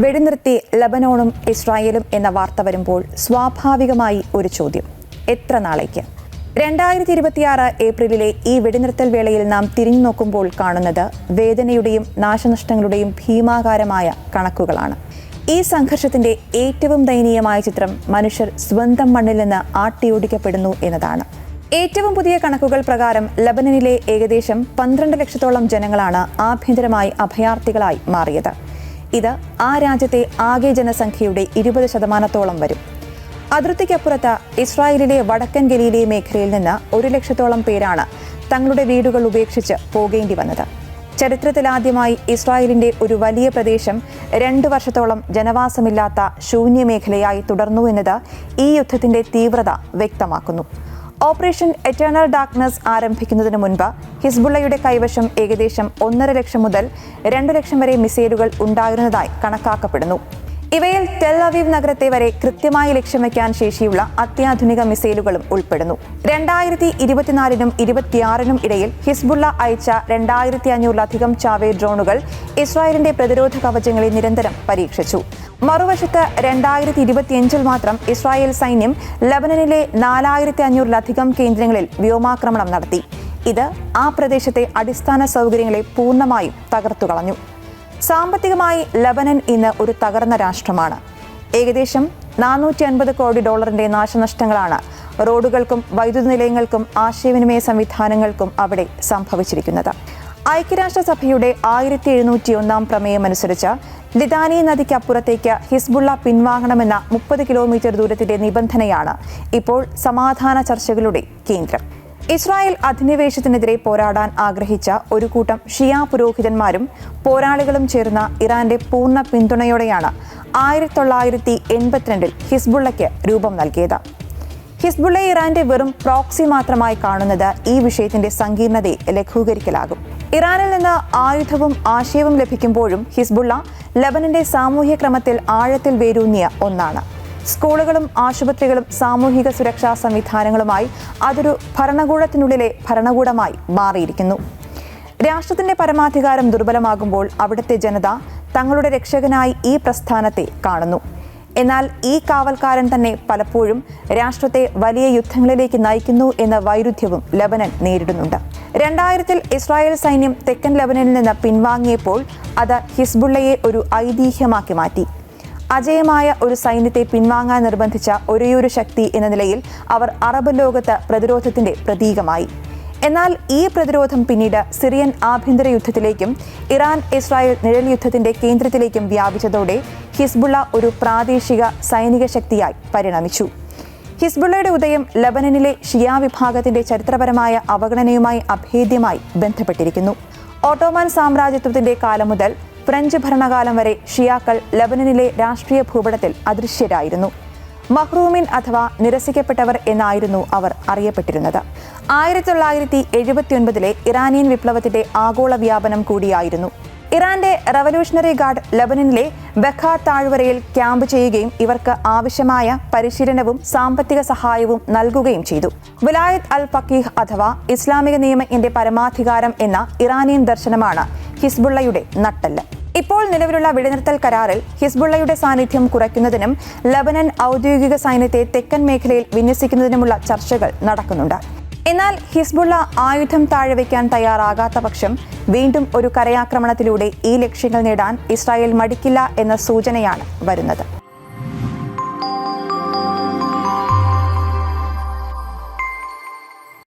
വെടിനിർത്തി ലബനോണും ഇസ്രായേലും എന്ന വാർത്ത വരുമ്പോൾ സ്വാഭാവികമായി ഒരു ചോദ്യം: എത്ര നാളേക്ക്? 2026 ഏപ്രിലിലെ ഈ വെടിനിർത്തൽ വേളയിൽ നാം തിരിഞ്ഞു നോക്കുമ്പോൾ കാണുന്നത് വേദനയുടെയും നാശനഷ്ടങ്ങളുടെയും ഭീമാകാരമായ കണക്കുകളാണ്. ഈ സംഘർഷത്തിന്റെ ഏറ്റവും ദയനീയമായ ചിത്രം മനുഷ്യർ സ്വന്തം മണ്ണിൽ നിന്ന് ആട്ടിയോടിക്കപ്പെടുന്നു എന്നതാണ്. ഏറ്റവും പുതിയ കണക്കുകൾ പ്രകാരം ലബനനിലെ ഏകദേശം 12 ലക്ഷത്തോളം ജനങ്ങളാണ് ആഭ്യന്തരമായി അഭയാർത്ഥികളായി മാറിയത്. ഇത് ആ രാജ്യത്തെ ആകെ ജനസംഖ്യയുടെ 20% വരും. അതിർത്തിക്കപ്പുറത്ത് ഇസ്രായേലിലെ വടക്കൻ ഗലീലി മേഖലയിൽ നിന്ന് 1 ലക്ഷത്തോളം പേരാണ് തങ്ങളുടെ വീടുകൾ ഉപേക്ഷിച്ച് പോകേണ്ടി വന്നത്. ചരിത്രത്തിലാദ്യമായി ഇസ്രായേലിന്റെ ഒരു വലിയ പ്രദേശം 2 വർഷത്തോളം ജനവാസമില്ലാത്ത ശൂന്യമേഖലയായി തുടർന്നു എന്നത് ഈ യുദ്ധത്തിന്റെ തീവ്രത വ്യക്തമാക്കുന്നു. ഓപ്പറേഷൻ എറ്റേണൽ ഡാർക്ക്നെസ് ആരംഭിക്കുന്നതിന് മുൻപ് ഹിസ്ബുള്ളയുടെ കൈവശം ഏകദേശം 1.5 ലക്ഷം മുതൽ 2 ലക്ഷം വരെ മിസൈലുകൾ ഉണ്ടായിരുന്നതായി കണക്കാക്കപ്പെടുന്നു. ഇവയിൽ ടെൽ അവീവ് നഗരത്തെ വരെ കൃത്യമായി ലക്ഷ്യം വയ്ക്കാൻ ശേഷിയുള്ള അത്യാധുനിക മിസൈലുകളും ഉൾപ്പെടുന്നു. 2024-നും 2026-നും ഇടയിൽ ഹിസ്ബുള്ള അയച്ച 2500-ലധികം ചാവേ ഡ്രോണുകൾ ഇസ്രായേലിന്റെ പ്രതിരോധ കവചങ്ങളെ നിരന്തരം പരീക്ഷിച്ചു. മറുവശത്ത് 2025-ൽ മാത്രം ഇസ്രായേൽ സൈന്യം ലബനനിലെ 4500-ലധികം കേന്ദ്രങ്ങളിൽ വ്യോമാക്രമണം നടത്തി. ഇത് ആ പ്രദേശത്തെ അടിസ്ഥാന സൗകര്യങ്ങളെ പൂർണ്ണമായും തകർത്തുകളഞ്ഞു. സാമ്പത്തികമായി ലബനൻ ഇന്ന് ഒരു തകർന്ന രാഷ്ട്രമാണ്. ഏകദേശം $450 കോടി നാശനഷ്ടങ്ങളാണ് റോഡുകൾക്കും വൈദ്യുത നിലയങ്ങൾക്കും ആശയവിനിമയ സംവിധാനങ്ങൾക്കും അവിടെ സംഭവിച്ചിരിക്കുന്നത്. ഐക്യരാഷ്ട്രസഭയുടെ 1701 പ്രമേയമനുസരിച്ച് ലിതാനി നദിക്കപ്പുറത്തേക്ക് ഹിസ്ബുള്ള പിൻവാങ്ങണമെന്ന 30 കിലോമീറ്റർ ദൂരത്തിന്റെ നിബന്ധനയാണ് ഇപ്പോൾ സമാധാന ചർച്ചകളുടെ കേന്ദ്രം. ഇസ്രായേൽ അധിനിവേശത്തിനെതിരെ പോരാടാൻ ആഗ്രഹിച്ച ഒരു കൂട്ടം ഷിയ പുരോഹിതന്മാരും പോരാളികളും ചേർന്ന ഇറാന്റെ പൂർണ്ണ പിന്തുണയോടെയാണ് 1982-ൽ ഹിസ്ബുള്ളയ്ക്ക് രൂപം നൽകിയത്. ഹിസ്ബുള്ളയെ ഇറാന്റെ വെറും പ്രോക്സി മാത്രമായി കാണുന്നത് ഈ വിഷയത്തിന്റെ സങ്കീർണതയെ ലഘൂകരിക്കലാകും. ഇറാനിൽ നിന്ന് ആയുധവും ആശയവും ലഭിക്കുമ്പോഴും ഹിസ്ബുള്ള ലബനന്റെ സാമൂഹ്യ ക്രമത്തിൽ ആഴത്തിൽ വേരൂന്നിയ ഒന്നാണ്. സ്കൂളുകളും ആശുപത്രികളും സാമൂഹിക സുരക്ഷാ സംവിധാനങ്ങളുമായി അതൊരു ഭരണകൂടത്തിനുള്ളിലെ ഭരണകൂടമായി മാറിയിരിക്കുന്നു. രാഷ്ട്രത്തിന്റെ പരമാധികാരം ദുർബലമാകുമ്പോൾ അവിടുത്തെ ജനത തങ്ങളുടെ രക്ഷകനായി ഈ പ്രസ്ഥാനത്തെ കാണുന്നു. എന്നാൽ ഈ കാവൽക്കാരൻ തന്നെ പലപ്പോഴും രാഷ്ട്രത്തെ വലിയ യുദ്ധങ്ങളിലേക്ക് നയിക്കുന്നു എന്ന വൈരുദ്ധ്യവും ലബനൻ നേരിടുന്നുണ്ട്. 2000-ൽ ഇസ്രായേൽ സൈന്യം തെക്കൻ ലബനനിൽ നിന്ന് പിൻവാങ്ങിയപ്പോൾ അത് ഹിസ്ബുള്ളയെ ഒരു ഐതിഹ്യമാക്കി മാറ്റി. അജയമായ ഒരു സൈന്യത്തെ പിൻവാങ്ങാൻ നിർബന്ധിച്ച ഒരേയൊരു ശക്തി എന്ന നിലയിൽ അവർ അറബ് ലോകത്ത് പ്രതിരോധത്തിന്റെ പ്രതീകമായി. എന്നാൽ ഈ പ്രതിരോധം പിന്നീട് സിറിയൻ ആഭ്യന്തര യുദ്ധത്തിലേക്കും ഇറാൻ ഇസ്രായേൽ നിഴൽ യുദ്ധത്തിന്റെ കേന്ദ്രത്തിലേക്കും വ്യാപിച്ചതോടെ ഹിസ്ബുള്ള ഒരു പ്രാദേശിക സൈനിക ശക്തിയായി പരിണമിച്ചു. ഹിസ്ബുള്ളയുടെ ഉദയം ലബനനിലെ ഷിയ വിഭാഗത്തിന്റെ ചരിത്രപരമായ അവഗണനയുമായി അഭേദ്യമായി ബന്ധപ്പെട്ടിരിക്കുന്നു. ഓട്ടോമൻ സാമ്രാജ്യത്വത്തിന്റെ കാലം മുതൽ ഫ്രഞ്ച് ഭരണകാലം വരെ ഷിയാക്കൾ ലബനനിലെ രാഷ്ട്രീയ ഭൂപടത്തിൽ അദൃശ്യരായിരുന്നു. മഹ്റൂമിൻ അഥവാ നിരസിക്കപ്പെട്ടവർ എന്നായിരുന്നു അവർ അറിയപ്പെട്ടിരുന്നത്. 1979-ലെ ഇറാനിയൻ വിപ്ലവത്തിന്റെ ആഗോള വ്യാപനം കൂടിയായിരുന്നു. ഇറാന്റെ റവല്യൂഷണറി ഗാർഡ് ലബനനിലെ ബഖാ താഴ്വരയിൽ ക്യാമ്പ് ചെയ്യുകയും ഇവർക്ക് ആവശ്യമായ പരിശീലനവും സാമ്പത്തിക സഹായവും നൽകുകയും ചെയ്തു. വിലായത്ത് അൽ ഫഖീഹ് അഥവാ ഇസ്ലാമിക നിയമജ്ഞന്റെ പരമാധികാരം എന്ന ഇറാനിയൻ ദർശനമാണ് ഹിസ്ബുള്ളയുടെ നട്ടെല്ല്. ഇപ്പോൾ നിലവിലുള്ള വെടിനിർത്തൽ കരാറിൽ ഹിസ്ബുള്ളയുടെ സാന്നിധ്യം കുറയ്ക്കുന്നതിനും ലബനൻ ഔദ്യോഗിക സൈന്യത്തെ തെക്കൻ മേഖലയിൽ വിന്യസിക്കുന്നതിനുമുള്ള ചർച്ചകൾ നടക്കുന്നുണ്ട്. എന്നാൽ ഹിസ്ബുള്ള ആയുധം താഴെവെക്കാൻ തയ്യാറാകാത്ത പക്ഷം വീണ്ടും ഒരു കരയാക്രമണത്തിലൂടെ ഈ ലക്ഷ്യങ്ങൾ നേടാൻ ഇസ്രായേൽ മടിക്കില്ല എന്ന സൂചനയാണ് വരുന്നത്.